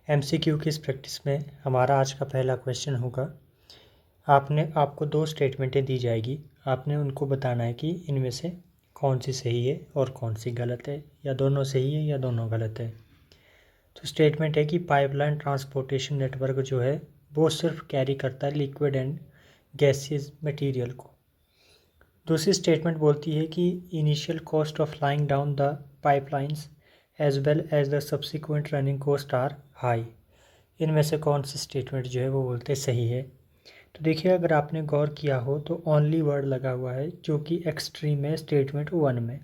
MCQ की इस practice में हमारा आज का पहला क्वेश्चन होगा। आपको दो स्टेटमेंटें दी जाएगी। आपने उनको बताना है कि इनमें से कौन सी सही है और कौन सी गलत है, या दोनों सही है या दोनों गलत है। तो स्टेटमेंट है कि पाइपलाइन ट्रांसपोर्टेशन नेटवर्क जो है वो सिर्फ कैरी करता है लिक्विड एंड गैसियस मटेरियल को। दूसरी स्टेटमेंट बोलती है कि initial cost of laying down the pipelines as well as the subsequent running cost are high. इनमें से कौन सी स्टेटमेंट जो है वो बोलते सही है। तो देखिए, अगर आपने गौर किया हो तो ओनली वर्ड लगा हुआ है जो कि एक्सट्रीम है स्टेटमेंट 1 में।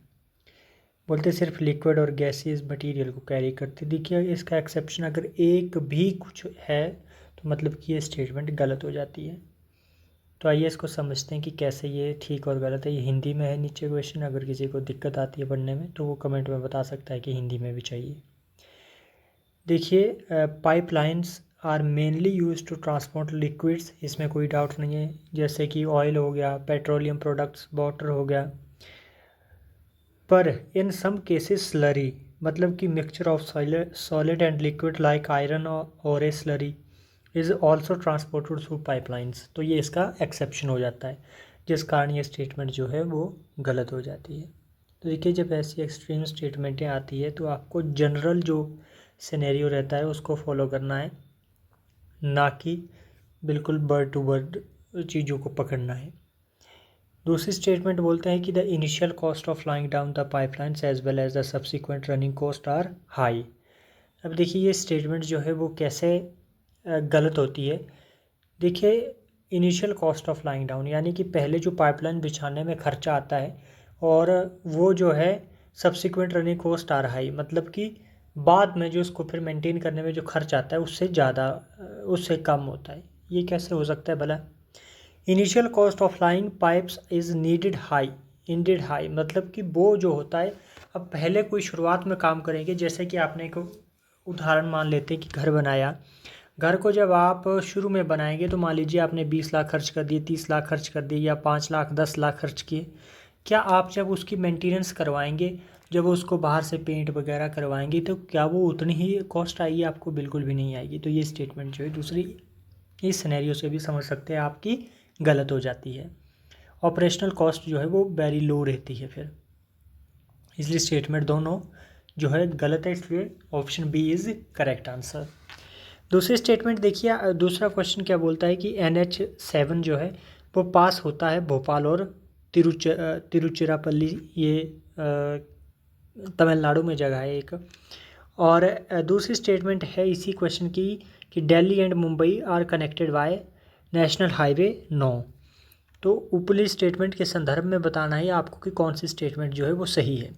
बोलते सिर्फ लिक्विड और गैसियस मटेरियल को कैरी करते। देखिए, इसका एक्सेप्शन अगर एक भी कुछ है तो मतलब कि ये स्टेटमेंट गलत हो जाती है। तो आइए इसको समझते हैं कि कैसे ये ठीक और गलत है। ये हिंदी में है नीचे क्वेश्चन। अगर किसी को दिक्कत आती है पढ़ने में तो वो कमेंट में बता सकता है कि हिंदी में भी चाहिए। देखिए, pipelines are mainly use to transport liquids, इसमें कोई डाउट नहीं है, जैसे कि ऑयल हो गया, पेट्रोलियम प्रोडक्ट्स, वाटर हो गया। पर इन सम केसेस स्लरी, मतलब कि mixture of solid and liquid like iron और a slurry is also transported through pipelines. तो ये इसका एक्सेप्शन हो जाता है, जिस कारण ये स्टेटमेंट जो है वो गलत हो जाती है। तो देखिए, जब ऐसी एक्सट्रीम स्टेटमेंटें आती है तो आपको जनरल जो सिनेरियो रहता है उसको फॉलो करना है, ना कि बिल्कुल वर्ड टू वर्ड चीज़ों को पकड़ना है। दूसरी स्टेटमेंट बोलते हैं कि the initial cost of laying down the pipelines as well as the subsequent running cost are high. अब देखिए, ये स्टेटमेंट जो है वो कैसे गलत होती है। देखिए, initial cost of laying down यानी कि पहले जो पाइपलाइन बिछाने में खर्चा आता है और वो जो है सब्सिक्वेंट रनिंग कॉस्ट आ रहा है, मतलब कि बाद में जो उसको फिर मेंटेन करने में जो खर्च आता है उससे ज़्यादा, उससे कम होता है। ये कैसे हो सकता है भला। Initial cost of lying pipes is needed high, ended high, मतलब कि वो जो होता है, अब पहले कोई शुरुआत में काम करेंगे, जैसे कि आपने एक उदाहरण मान लेते हैं कि घर बनाया। घर को जब आप शुरू में बनाएंगे तो मान लीजिए आपने 20 लाख खर्च कर दिए, 30 लाख खर्च कर दिए, या 5 लाख 10 लाख खर्च किए। क्या आप जब उसकी मेंटेनेंस करवाएंगे, जब उसको बाहर से पेंट वगैरह करवाएंगे, तो क्या वो उतनी ही कॉस्ट आएगी? आपको बिल्कुल भी नहीं आएगी। तो ये स्टेटमेंट जो है दूसरी इस सिनेरियो से भी समझ सकते हैं आपकी गलत हो जाती है। ऑपरेशनल कॉस्ट जो है वो वेरी लो रहती है फिर, इसलिए स्टेटमेंट दोनों जो है गलत है, इसलिए option B is correct answer. दूसरी स्टेटमेंट देखिए, दूसरा क्वेश्चन क्या बोलता है कि NH7 जो है वो पास होता है भोपाल और तिरुचिरापल्ली, ये तमिलनाडु में जगह है एक। और दूसरी स्टेटमेंट है इसी क्वेश्चन की कि Delhi and Mumbai are connected by national highway 9। तो ऊपरी स्टेटमेंट के संदर्भ में बताना है आपको कि कौन सी स्टेटमेंट जो है वो सही है।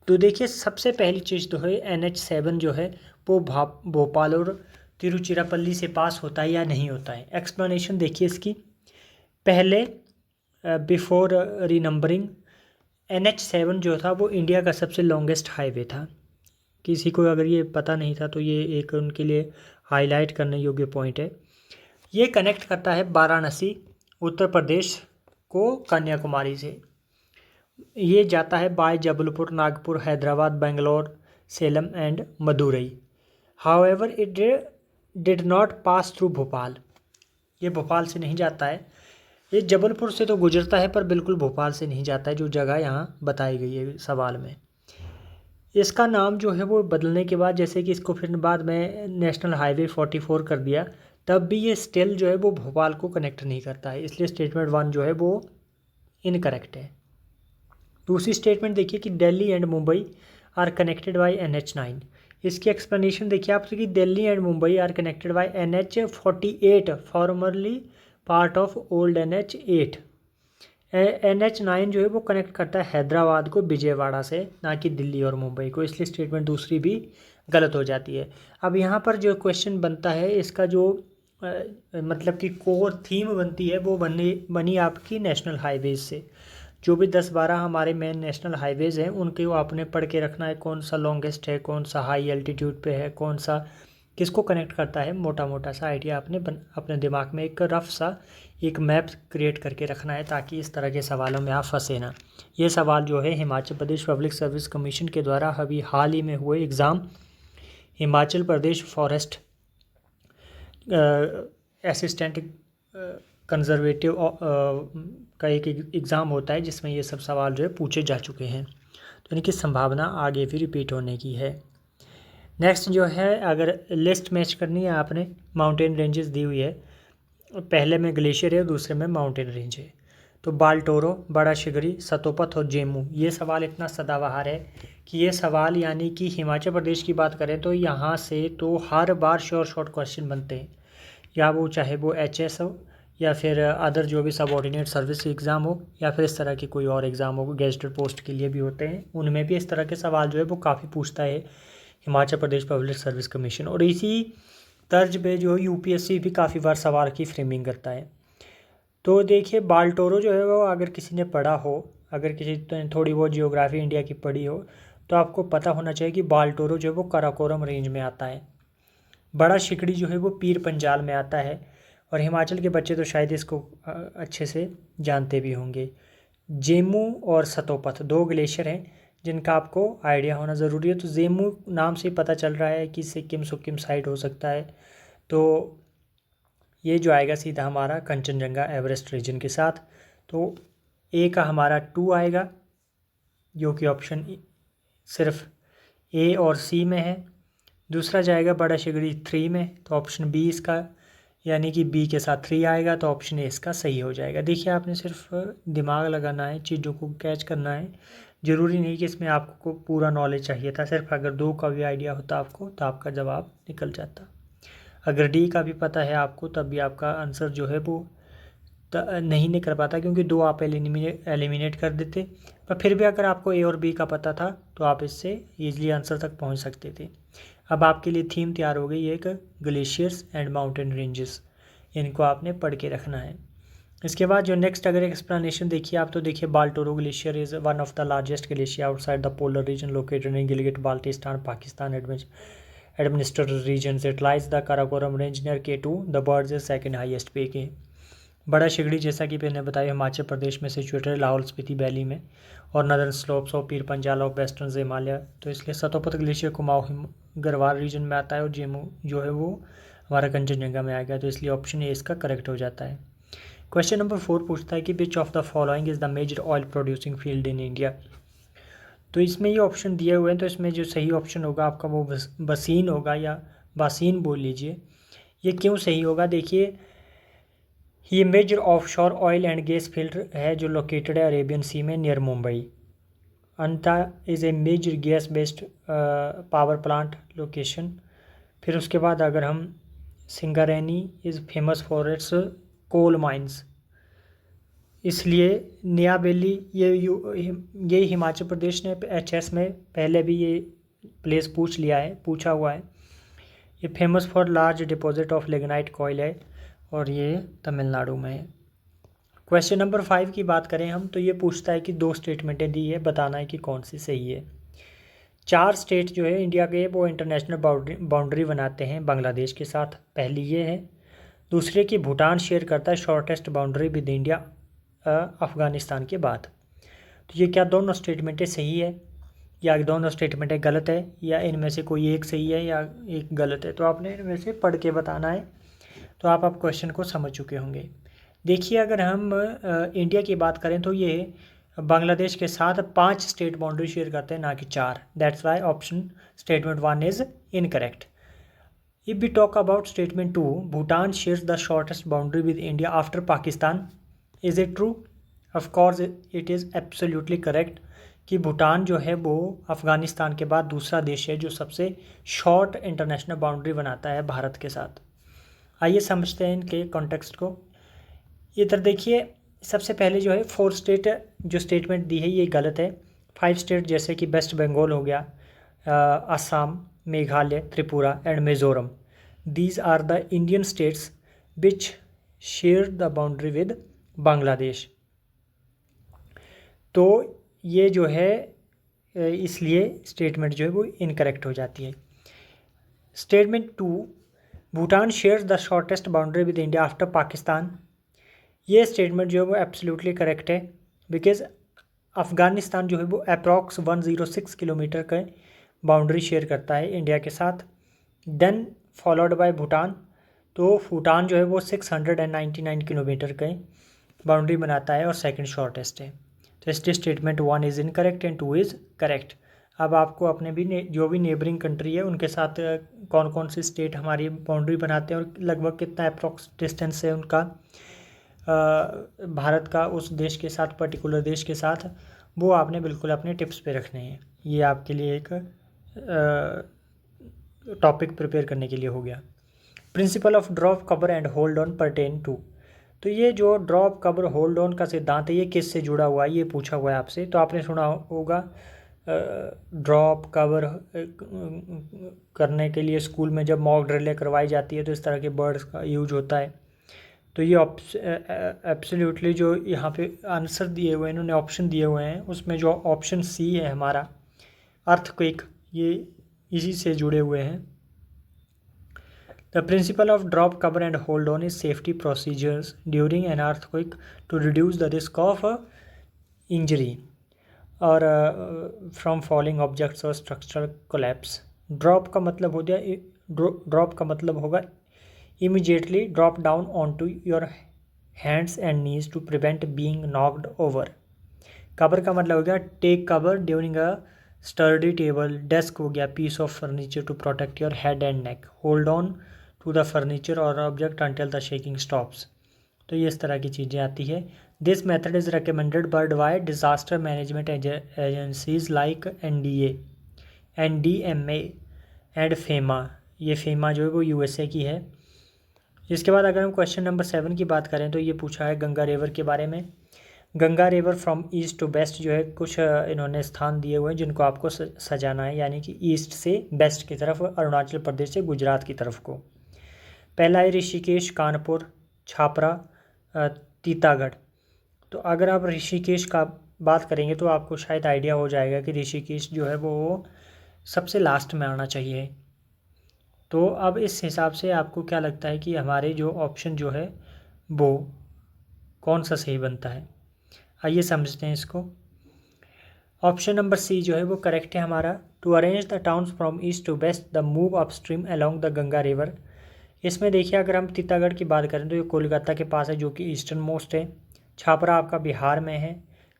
तो देखिए, सबसे पहली चीज़ तो है NH7 जो है वो भोपाल और तिरुचिरापल्ली से पास होता है या नहीं होता है। एक्सप्लेनेशन देखिए इसकी। पहले बिफोर रीनंबरिंग NH7 जो था वो इंडिया का सबसे लॉन्गेस्ट हाईवे था। किसी को अगर ये पता नहीं था तो ये एक उनके लिए हाईलाइट करने योग्य पॉइंट है। ये कनेक्ट करता है वाराणसी उत्तर प्रदेश को कन्याकुमारी से। ये जाता है by Jabalpur, Nagpur, Hyderabad, Bangalore, Salem and Madurai. However it did not pass through Bhopal. ये भोपाल से नहीं जाता है। ये जबलपुर से तो गुजरता है पर बिल्कुल भोपाल से नहीं जाता है, जो जगह यहाँ बताई गई है सवाल में। इसका नाम जो है वो बदलने के बाद, जैसे कि इसको फिर बाद में नेशनल हाईवे 44 कर दिया, तब भी ये स्टिल जो है वो भोपाल को कनेक्ट नहीं करता है, इसलिए स्टेटमेंट 1 जो है वो इनकरेक्ट है। दूसरी स्टेटमेंट देखिए कि Delhi and Mumbai are connected by NH9। इसकी एक्सप्लेनेशन देखिए आप कि Delhi and Mumbai are connected by NH48, formerly part of old NH8। NH9 जो है वो कनेक्ट करता है हैदराबाद को विजयवाड़ा से, ना कि दिल्ली और मुंबई को, इसलिए स्टेटमेंट दूसरी भी गलत हो जाती है। अब यहाँ पर जो क्वेश्चन बनता है, इसका जो मतलब कि कोर थीम बनती है वो बनी आपकी नेशनल हाईवेज से। जो भी 10-12 हमारे मेन नेशनल हाईवेज़ हैं उनके वो आपने पढ़ के रखना है, कौन सा लॉन्गेस्ट है, कौन सा हाई एल्टीट्यूड पे है, कौन सा किसको कनेक्ट करता है। मोटा मोटा सा आइडिया आपने अपने दिमाग में एक रफ सा एक मैप क्रिएट करके रखना है, ताकि इस तरह के सवालों में आप फंसे ना। ये सवाल जो है Himachal Pradesh public service commission के द्वारा अभी हाल ही में हुए exam Himachal Pradesh forest assistant conservative का एक एग्ज़ाम होता है जिसमें ये सब सवाल जो है पूछे जा चुके हैं, तो इनकी संभावना आगे भी रिपीट होने की है। नेक्स्ट जो है, अगर लिस्ट मैच करनी है आपने, माउंटेन रेंजेस दी हुई है, पहले में ग्लेशियर है, दूसरे में माउंटेन रेंज है। तो बाल्टोरो, बड़ा शिगरी, सतोपथ और जेमू, ये सवाल इतना सदाबहार है कि ये सवाल यानी कि हिमाचल प्रदेश की बात करें तो यहाँ से तो हर बार शॉर्ट क्वेश्चन बनते हैं, या वो चाहे वो HS हो या फिर अदर जो भी सबऑर्डिनेट सर्विस एग्ज़ाम हो या फिर इस तरह की कोई और एग्ज़ाम हो, गेजेटेड पोस्ट के लिए भी होते हैं, उनमें भी इस तरह के सवाल जो है वो काफ़ी पूछता है Himachal Pradesh public service commission. और इसी तर्ज पे जो UPSC भी काफ़ी बार सवाल की फ्रेमिंग करता है। तो देखिए, बाल्टोरो जो है वो अगर किसी ने पढ़ा हो, अगर किसी ने थोड़ी बहुत जियोग्राफी इंडिया की पढ़ी हो, तो आपको पता होना चाहिए कि बाल्टोरो जो है वो काराकोरम रेंज में आता है। बड़ा शिकड़ी जो है वो पीर पंजाल में आता है, और हिमाचल के बच्चे तो शायद इसको अच्छे से जानते भी होंगे। जेमू और सतोपथ 2 ग्लेशियर हैं जिनका आपको आइडिया होना ज़रूरी है। तो जेमू नाम से पता चल रहा है कि सिक्किम सुक्किम साइड हो सकता है, तो ये जो आएगा सीधा हमारा कंचनजंगा एवरेस्ट रीजन के साथ। तो ए का हमारा 2 आएगा, जो कि ऑप्शन सिर्फ A और C में है। दूसरा जाएगा बड़ा शिगड़ी 3 में, तो ऑप्शन B इसका, यानी कि B के साथ 3 आएगा, तो ऑप्शन A इसका सही हो जाएगा। देखिए, आपने सिर्फ दिमाग लगाना है, चीज़ों को कैच करना है, ज़रूरी नहीं कि इसमें आपको पूरा नॉलेज चाहिए था। सिर्फ अगर 2 का भी आइडिया होता आपको तो आपका जवाब निकल जाता। अगर D का भी पता है आपको तब भी आपका आंसर जो है वो नहीं निकल पाता, क्योंकि 2 आप एलिमिनेट कर देते। पर फिर भी अगर आपको A और B का पता था तो आप इससे ईजिली आंसर तक पहुंच सकते थे। अब आपके लिए थीम तैयार हो गई, एक ग्लेशियर्स एंड माउंटेन रेंजेस, इनको आपने पढ़ के रखना है। इसके बाद जो नेक्स्ट अगर एक्सप्लेनेशन देखिए आप, तो देखिए Baltoro glacier is one of the largest glacier outside the polar region located in Gilgit Baltistan Pakistan administered regions. It lies the Karakoram range near K2. The birds is second highest peak है। बड़ा शिगड़ी जैसा कि मैंने बताया हिमाचल प्रदेश में सिचुएटेड है, लाहौल स्पीति वैली में, और northern slopes of Pir Panjal of western Himalaya. तो इसलिए सतोपथ ग्लेशियर कुमाऊं गढ़वाल रीजन में आता है, और जेमू जो है वो हमारा कंचनजंगा में आएगा, तो इसलिए ऑप्शन ए इसका करेक्ट हो जाता है। क्वेश्चन नंबर 4 पूछता है कि which of the following is the major oil producing field in India. तो इसमें ये ऑप्शन दिए हुए हैं, तो इसमें जो सही ऑप्शन होगा आपका वो बसीन होगा, या बासीन बोल लीजिए। ये क्यों सही होगा, देखिए, ये major offshore oil and gas field है जो लोकेटेड है अरेबियन सी में near Mumbai. Anta is a major gas based power plant location. फिर उसके बाद अगर हम Singareni is famous for its coal mines, इसलिए नया बेली ये हिमाचल प्रदेश ने HS में पहले भी ये प्लेस पूछा हुआ है। ये famous for large deposit of lignite coil है, और ये तमिलनाडु में है। क्वेश्चन नंबर 5 की बात करें हम, तो ये पूछता है कि 2 स्टेटमेंटें दी है, बताना है कि कौन सी सही है। 4 स्टेट जो है इंडिया के वो इंटरनेशनल बाउंड्री बनाते हैं बांग्लादेश के साथ। पहली ये है, दूसरे की भूटान शेयर करता है shortest boundary with India Afghanistan के बाद। तो ये क्या दोनों स्टेटमेंटें सही है, या दोनों स्टेटमेंटें गलत है, या इनमें से कोई एक सही है या एक गलत है, तो आपने इनमें से पढ़ के बताना है। तो आप क्वेश्चन को समझ चुके होंगे। देखिए, अगर हम इंडिया की बात करें तो ये बांग्लादेश के साथ 5 स्टेट बाउंड्री शेयर करते हैं, ना कि 4। That's why option statement 1 is incorrect. If we talk about statement 2, Bhutan shares the shortest boundary with India after Pakistan, is it true? Of course it is absolutely correct कि भूटान जो है वो अफ़गानिस्तान के बाद दूसरा देश है जो सबसे शॉर्ट इंटरनेशनल बाउंड्री बनाता है भारत के साथ। आइए समझते हैं इनके कॉन्टेक्स्ट को। इधर देखिए, सबसे पहले जो है 4 स्टेट जो स्टेटमेंट दी है ये गलत है। 5 स्टेट जैसे कि वेस्ट बंगाल हो गया, Assam, Meghalaya, Tripura and Mizoram, these are the Indian states which share the boundary with Bangladesh. तो ये जो है इसलिए स्टेटमेंट जो है वो इनकरेक्ट हो जाती है। Statement 2, Bhutan shares the shortest boundary with India after Pakistan, ये स्टेटमेंट जो है वो एब्सोल्युटली करेक्ट है, बिकॉज अफ़गानिस्तान जो है वो अप्रॉक्स 106 किलोमीटर का बाउंड्री शेयर करता है इंडिया के साथ। Then followed by Bhutan. तो भूटान जो है वो 699 किलोमीटर का बाउंड्री बनाता है और सेकंड शॉर्टेस्ट है। तो इसलिए statement 1 is incorrect and 2 is correct. अब आपको अपने भी जो भी नेबरिंग कंट्री है उनके साथ कौन कौन सी स्टेट हमारी बाउंड्री बनाते हैं और लगभग कितना अप्रॉक्स डिस्टेंस है उनका भारत का उस देश के साथ, पर्टिकुलर देश के साथ, वो आपने बिल्कुल अपने टिप्स पे रखने हैं। ये आपके लिए एक टॉपिक प्रिपेयर करने के लिए हो गया। Principle of drop cover and hold on pertain to. तो ये जो ड्रॉप कवर होल्ड ऑन का सिद्धांत है ये किससे जुड़ा हुआ है, ये पूछा हुआ है आपसे। तो आपने सुना होगा ड्रॉप कवर करने के लिए स्कूल में जब मॉक ड्रिलें करवाई जाती है तो इस तरह के वर्ड्स का यूज होता है। तो ये एब्सोल्युटली जो यहाँ पे आंसर दिए हुए हैं, इन्होंने ऑप्शन दिए हुए हैं, उसमें जो ऑप्शन सी है हमारा अर्थक्वेक, ये इसी से जुड़े हुए हैं। The principle of drop cover and hold on is safety procedures during an earthquake to reduce the risk of injury और फ्रॉम फॉलिंग ऑब्जेक्ट्स और स्ट्रक्चरल कोलैप्स। ड्रॉप का मतलब हो गया, ड्रॉप का मतलब होगा immediately drop down on to your hands and knees to prevent being knocked over. Cover का मतलब हो गया take cover during a sturdy table, desk हो गया piece of furniture to protect your head and neck, hold on to the furniture और object until the shaking stops. तो ये इस तरह की चीज़ें आती है। This method is recommended worldwide disaster management agencies like NDA, NDMA and FEMA. ये फेमा जो है वो USA की है। इसके बाद अगर हम क्वेश्चन नंबर 7 की बात करें तो ये पूछा है गंगा रिवर के बारे में। Ganga river from east to west जो है कुछ इन्होंने स्थान दिए हुए हैं जिनको आपको सजाना है, यानी कि ईस्ट से वेस्ट की तरफ, अरुणाचल प्रदेश से गुजरात की तरफ को। पहला है ऋषिकेश, कानपुर, छापरा, तीतागढ़। तो अगर आप ऋषिकेश का बात करेंगे तो आपको शायद आइडिया हो जाएगा कि ऋषिकेश जो है वो सबसे लास्ट में आना चाहिए। तो अब इस हिसाब से आपको क्या लगता है कि हमारे जो ऑप्शन जो है वो कौन सा सही बनता है, आइए समझते हैं इसको। ऑप्शन नंबर सी जो है वो करेक्ट है हमारा। To arrange the towns from east to west the move up stream along the Ganga river. इसमें देखिए अगर हम तीतागढ़ की बात करें तो ये कोलकाता के पास है जो कि ईस्टर्न मोस्ट है। छापरा आपका बिहार में है,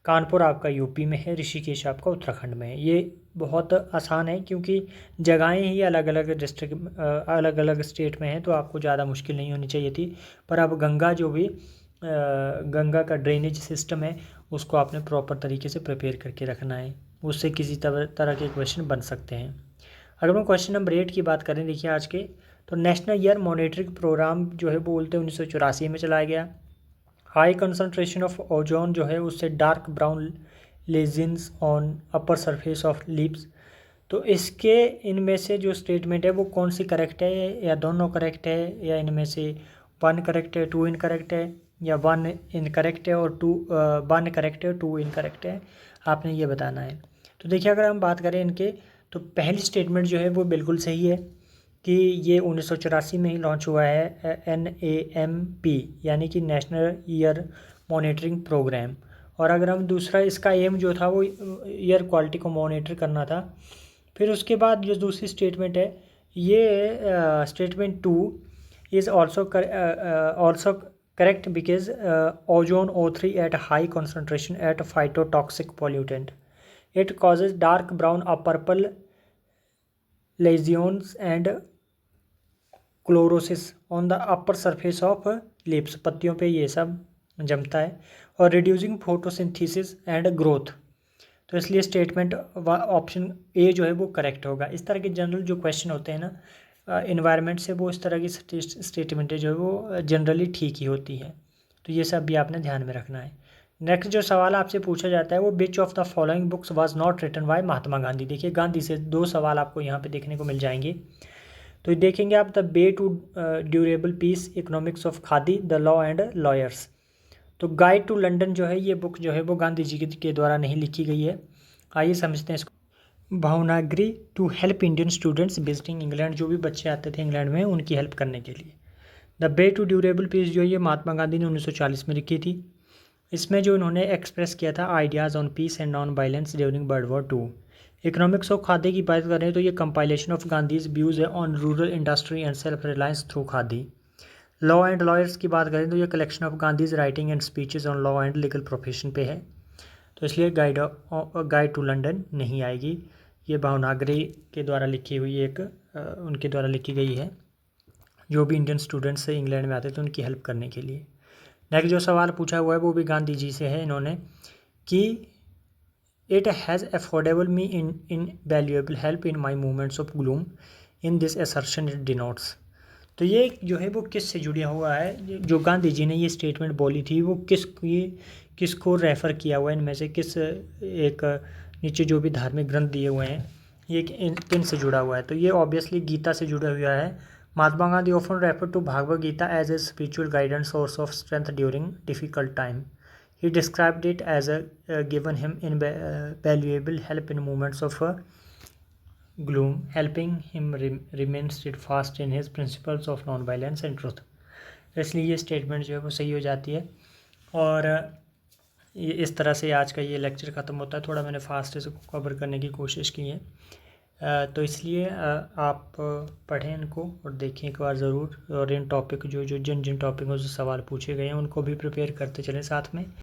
कानपुर आपका यूपी में है, ऋषिकेश आपका उत्तराखंड में है। ये बहुत आसान है क्योंकि जगहें ही अलग अलग डिस्ट्रिक्ट अलग अलग स्टेट में हैं, तो आपको ज़्यादा मुश्किल नहीं होनी चाहिए थी। पर अब गंगा जो भी गंगा का ड्रेनेज सिस्टम है उसको आपने प्रॉपर तरीके से प्रिपेयर करके रखना है, उससे किसी तरह के क्वेश्चन बन सकते हैं। अगर हम क्वेश्चन नंबर 8 की बात करें, देखिए आज के तो नेशनल ईयर मॉनिटरिंग प्रोग्राम जो है वो बोलते हैं 1984 में चलाया गया। हाई कंसंट्रेशन ऑफ ओजोन जो है उससे dark brown lesions on upper surface of lips. तो इसके इनमें से जो स्टेटमेंट है वो कौन सी करेक्ट है, या दोनों करेक्ट है, या इनमें से 1 करेक्ट है 2 इनकरेक्ट है, या 1 इनकरेक्ट है और 1 करेक्ट है 2 इनकरेक्ट है, आपने ये बताना है। तो देखिए अगर हम बात करें इनके तो पहली स्टेटमेंट जो है वो बिल्कुल सही है कि ये 1984 में ही लॉन्च हुआ है NAMP, यानी कि नेशनल ईयर मॉनिटरिंग प्रोग्राम। और अगर हम दूसरा इसका एम जो था वो ईयर क्वालिटी को मॉनिटर करना था। फिर उसके बाद जो दूसरी स्टेटमेंट है ये statement 2 is also correct because ozone O3 at high concentration at phytotoxic pollutant it causes dark brown और purple lesions and chlorosis on the upper surface of lips. पत्तियों पे ये सब जमता है और रिड्यूसिंग फोटोसिंथेसिस एंड ग्रोथ। तो इसलिए स्टेटमेंट ऑप्शन ए जो है वो करेक्ट होगा। इस तरह के जनरल जो क्वेश्चन होते हैं ना इन्वायरमेंट से, वो इस तरह की स्टेटमेंटें जो है वो जनरली ठीक ही होती है। तो ये सब भी आपने ध्यान में रखना है। नेक्स्ट जो सवाल आपसे पूछा जाता है वो which of the following books was not written by Mahatma Gandhi. देखिए गांधी से 2 सवाल आपको यहाँ पे देखने को मिल जाएंगे। तो देखेंगे आप the way to durable peace, economics of Khadi, the law and lawyers. तो गाइड टू लंदन जो है ये बुक जो है वो गांधी जी के द्वारा नहीं लिखी गई है। आइए समझते हैं इसको। Bhownaggree to help Indian students visiting England, जो भी बच्चे आते थे इंग्लैंड में उनकी हेल्प करने के लिए। The way to durable peace जो है ये महात्मा गांधी ने 1940 में लिखी थी। इसमें जो इन्होंने एक्सप्रेस किया था ideas on peace and non violence during World War 2। Economics of Khadi की बात करें तो ये कंपाइलेशन ऑफ गांधीज व्यूज़ है on rural industry and self reliance through Khadi. Law and lawyers की बात करें तो ये collection of Gandhi's writing and speeches on law and legal profession पे है, तो इसलिए गाइड टू लंदन नहीं आएगी। ये भावनागरी के द्वारा लिखी हुई एक उनके द्वारा लिखी गई है, जो भी इंडियन स्टूडेंट्स से इंग्लैंड में आते थे उनकी हेल्प करने के लिए। नेक्स्ट जो सवाल पूछा हुआ है वो भी गांधी जी से है इन्होंने, कि it has affordable me in valuable help in my movements of gloom in this assertion it denotes. तो ये जो है वो किस से जुड़ा हुआ है, जो गांधी जी ने ये स्टेटमेंट बोली थी वो किसको रेफ़र किया हुआ है, इनमें से किस एक नीचे जो भी धार्मिक ग्रंथ दिए हुए हैं ये किन से जुड़ा हुआ है, तो ये ऑब्वियसली गीता से जुड़ा हुआ है। Mahatma Gandhi often refer to Bhagavad Gita as a spiritual guidance source of strength during difficult time. He described it as given him invaluable help in moments of gloom, helping him remain steadfast in his principles of non-violence and truth। इसलिए ये statement जो है वो सही हो जाती है। और ये इस तरह से आज का ये लेक्चर ख़त्म होता है। थोड़ा मैंने फास्ट इसको कवर करने की कोशिश की है, तो इसलिए आप पढ़ें इनको और देखें एक बार ज़रूर, और इन टॉपिक जिन टॉपिकों से सवाल पूछे गए हैं उनको भी प्रिपेयर करते चलें साथ में।